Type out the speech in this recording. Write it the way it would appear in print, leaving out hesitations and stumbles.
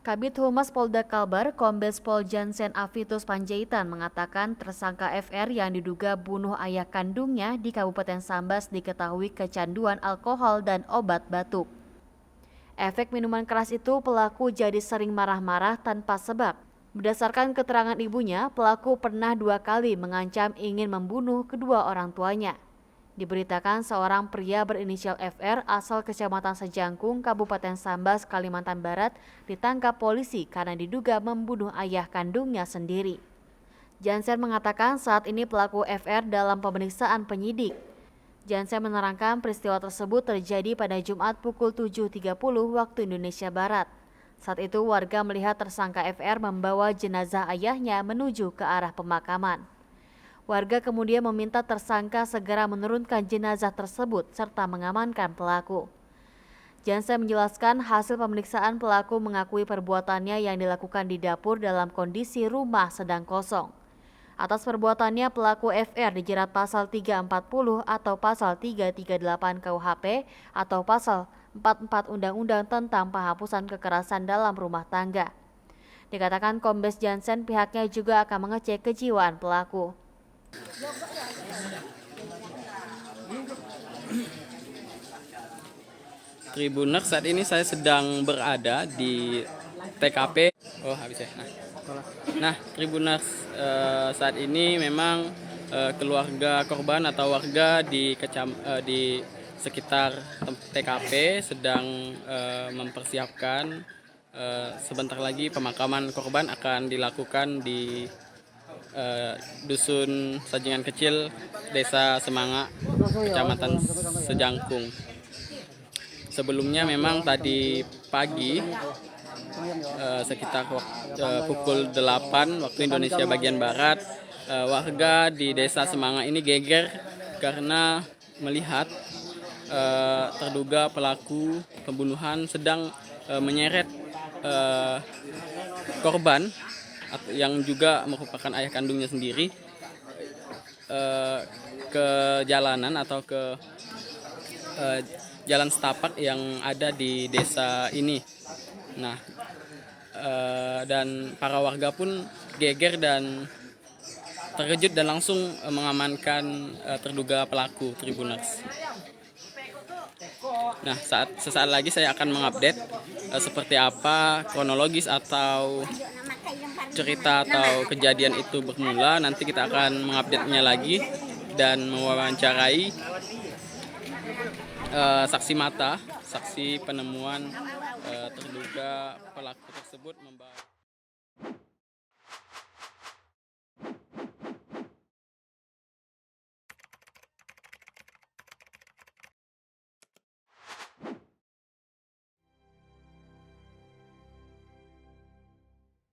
Kabid Humas Polda Kalbar, Kombes Pol Jansen Afitus Panjaitan mengatakan tersangka FR yang diduga bunuh ayah kandungnya di Kabupaten Sambas diketahui kecanduan alkohol dan obat batuk. Efek minuman keras itu pelaku jadi sering marah-marah tanpa sebab. Berdasarkan keterangan ibunya, pelaku pernah 2 kali mengancam ingin membunuh kedua orang tuanya. Diberitakan seorang pria berinisial FR asal Kecamatan Sejangkung, Kabupaten Sambas, Kalimantan Barat ditangkap polisi karena diduga membunuh ayah kandungnya sendiri. Jansen mengatakan saat ini pelaku FR dalam pemeriksaan penyidik. Jansen menerangkan peristiwa tersebut terjadi pada Jumat pukul 7.30 waktu Indonesia Barat. Saat itu warga melihat tersangka FR membawa jenazah ayahnya menuju ke arah pemakaman. Warga kemudian meminta tersangka segera menurunkan jenazah tersebut serta mengamankan pelaku. Jansen menjelaskan hasil pemeriksaan pelaku mengakui perbuatannya yang dilakukan di dapur dalam kondisi rumah sedang kosong. Atas perbuatannya pelaku FR dijerat pasal 340 atau pasal 338 KUHP atau pasal 44 Undang-Undang tentang Penghapusan Kekerasan dalam Rumah Tangga. Dikatakan Kombes Jansen pihaknya juga akan mengecek kejiwaan pelaku. Tribuners, saat ini saya sedang berada di TKP. Oh, habis ya. Nah, Tribuners, saat ini memang keluarga korban atau warga di sekitar TKP sedang mempersiapkan. Sebentar lagi pemakaman korban akan dilakukan di Dusun Sajingan Kecil, Desa Semanga, Kecamatan Sejangkung. Sebelumnya memang tadi pagi sekitar pukul 8 waktu Indonesia bagian Barat, warga di Desa Semanga ini geger karena melihat terduga pelaku pembunuhan sedang menyeret korban yang juga merupakan ayah kandungnya sendiri ke jalanan atau ke jalan setapak yang ada di desa ini. Nah, dan para warga pun geger dan terkejut dan langsung mengamankan terduga pelaku Tribuners. Nah, sesaat lagi saya akan mengupdate seperti apa kronologis atau cerita atau kejadian itu bermula. Nanti kita akan mengupdate-nya lagi dan mewawancarai saksi mata, saksi penemuan terduga pelaku tersebut membawa